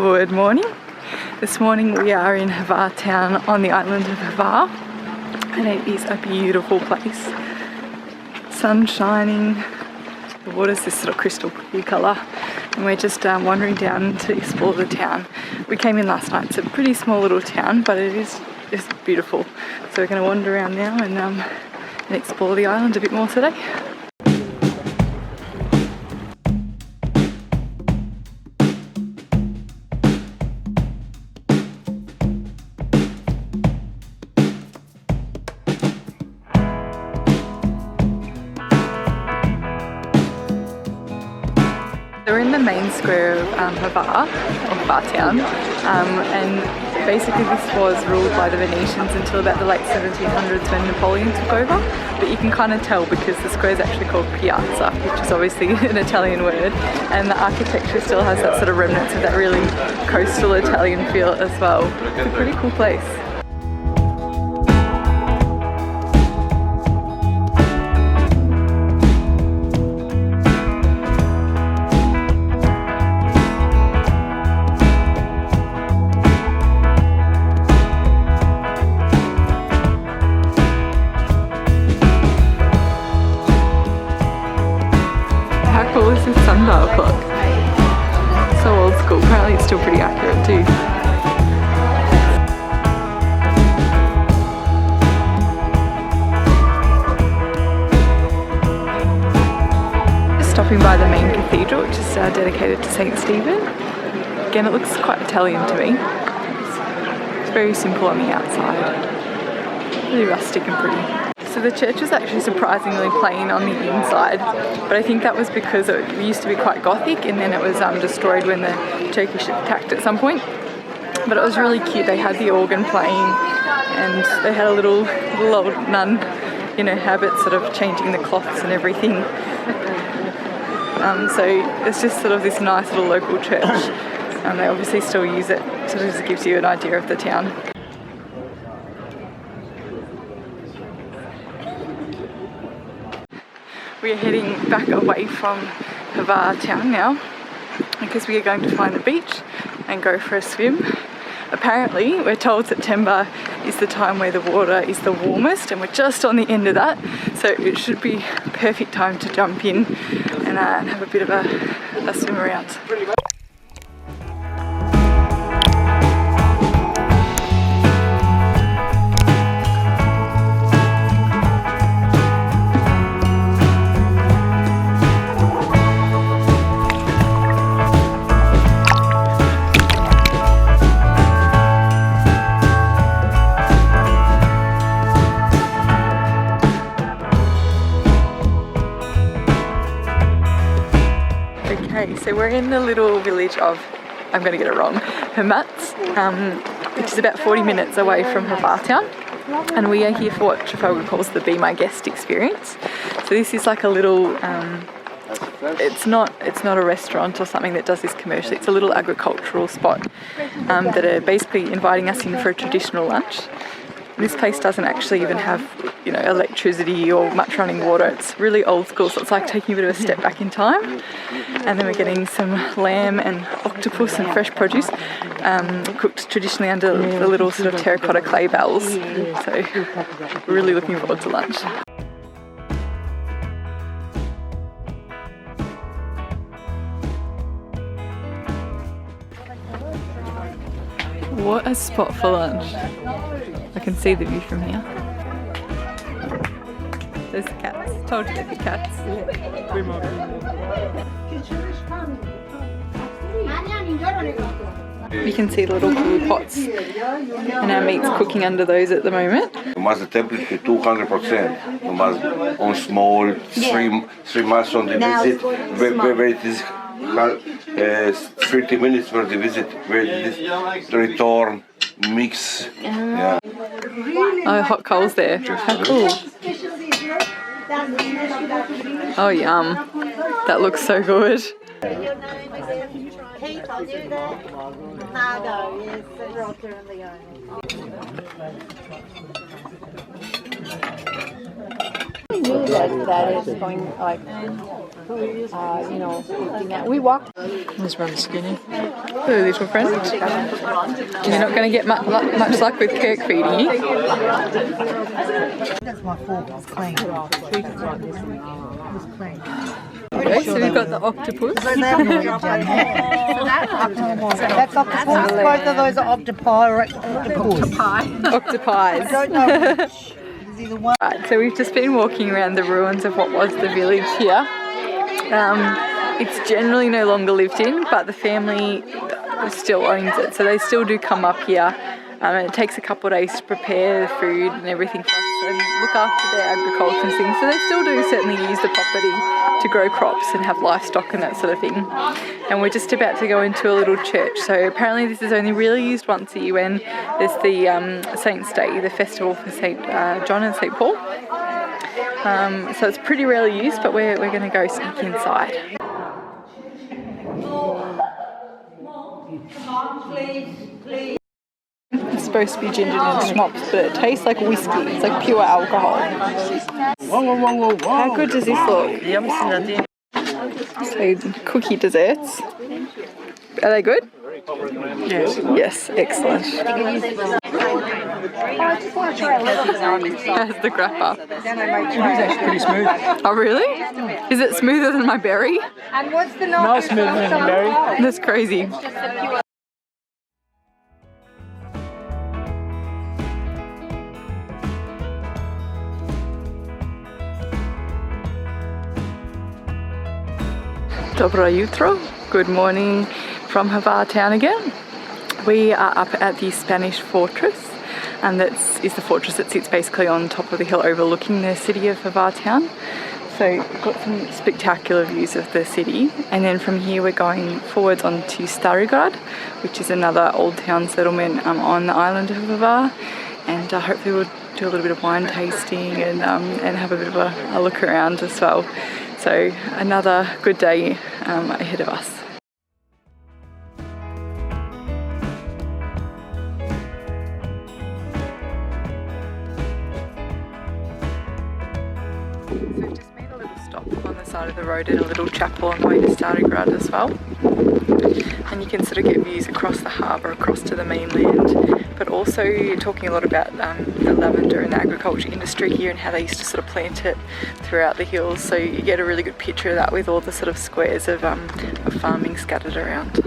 Good morning. This morning we are in Hvar Town on the island of Hvar, and it is a beautiful place. Sun shining, the water's this sort of crystal clear colour, and we're just wandering down to explore the town. We came in last night. It's a pretty small little town, but it is just beautiful. So we're going to wander around now and explore the island a bit more today. We're in the main square of Hvar Town, and basically this was ruled by the Venetians until about the late 1700s when Napoleon took over. But you can kind of tell because the square is actually called piazza, which is obviously an Italian word, and the architecture still has that sort of remnants of that really coastal Italian feel as well. It's a pretty cool place. How cool is this sundial clock? So old school, apparently it's still pretty accurate too. Just stopping by the main cathedral, which is dedicated to St. Stephen. Again, it looks quite Italian to me. It's very simple on the outside, really rustic and pretty. So the church was actually surprisingly plain on the inside, but I think that was because it used to be quite Gothic and then it was destroyed when the Turkish attacked at some point. But it was really cute. They had the organ playing and they had a little old nun in her habit sort of changing the cloths and everything. So it's just sort of this nice little local church. They obviously still use it, so it just gives you an idea of the town. We are heading back away from Hvar Town now because we are going to find the beach and go for a swim. Apparently we're told September is the time where the water is the warmest, and we're just on the end of that, so it should be perfect time to jump in and have a bit of a swim around. Okay, so we're in the little village of, I'm going to get it wrong, Hermats, which is about 40 minutes away from Hvar Town, and we are here for what Trafalgar calls the Be My Guest experience. So this is like a little, it's not a restaurant or something that does this commercially, it's a little agricultural spot that are basically inviting us in for a traditional lunch. This place doesn't actually even have, you know, electricity or much running water. It's really old school, so it's like taking a bit of a step back in time. And then we're getting some lamb and octopus and fresh produce cooked traditionally under the little sort of terracotta clay bells. So we're really looking forward to lunch. What a spot for lunch. I can see the view from here. There's the cats. Told you there'd be cats. You can see the little cool pots, and our meat's cooking under those at the moment. You must the temperature 200%. You must on small, three months on the visit. Where it is 30 minutes for the visit. Where it is return, mix. Yeah. Oh, hot coals there. How cool. Oh, yum. That looks so good. I knew that is going like We walked. This one's skinny. Hello, little friend. You're not going to get much luck with Kirk feeding you. That's my fault. It's clean. It's clean. Okay, so we've got the octopus. That's octopus. Both of those are octopi or octopus. Octopies. I don't know which is either one. Right, so we've just been walking around the ruins of what was the village here. It's generally no longer lived in, but the family still owns it, so they still do come up here. And it takes a couple of days to prepare the food and everything for us and look after their agriculture and things. So they still do certainly use the property to grow crops and have livestock and that sort of thing. And we're just about to go into a little church. So apparently this is only really used once a year when there's the Saints' Day, the festival for St. John and St. Paul. So it's pretty rarely used, but we're going to go sneak inside. It's supposed to be ginger and schnapps, but it tastes like whiskey. It's like pure alcohol. How good does this look? So cookie desserts. Are they good? Yes. Yes, excellent. How's the grappa? It's pretty smooth. Oh really? Is it smoother than my berry? And what's the No, smoother than the berry. That's crazy. Dobro jutro. Good morning from Hvar Town again. We are up at the Spanish fortress, and that is the fortress that sits basically on top of the hill overlooking the city of Hvar Town. So we've got some spectacular views of the city, and then from here we're going forwards onto Starigrad, which is another old town settlement on the island of Hvar, and hopefully we'll do a little bit of wine tasting and have a bit of a look around as well. So another good day ahead of us. So we've just made a little stop on the side of the road at a little chapel on the way to Starigrad as well. And you can sort of get views across the harbour, across to the mainland, but also talking a lot about the lavender and the agriculture industry here and how they used to sort of plant it throughout the hills. So you get a really good picture of that with all the sort of squares of farming scattered around.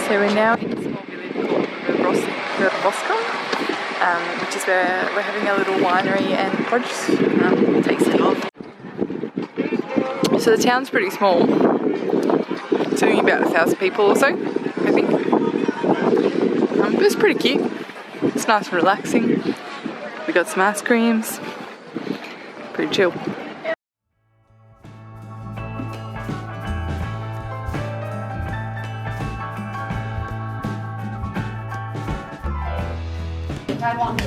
So we're now in a small village called Hvar, which is where we're having a little winery and produce tasting. So the town's pretty small. It's only about 1,000 people or so, I think. But it's pretty cute. It's nice and relaxing. We got some ice creams. Pretty chill.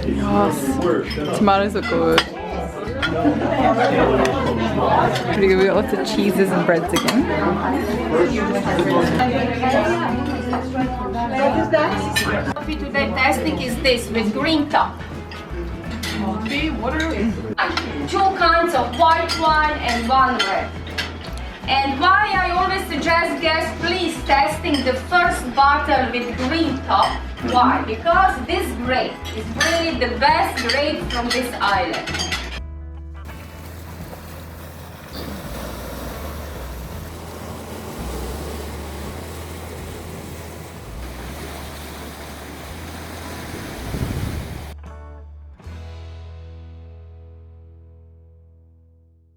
Yes, tomatoes are good. Pretty good. We got lots of cheeses and breads again. Coffee today testing is this with green top. Two kinds of white wine and one red. And why I always suggest guests please testing the first bottle with green top. Why? Because this grape is really the best grape from this island.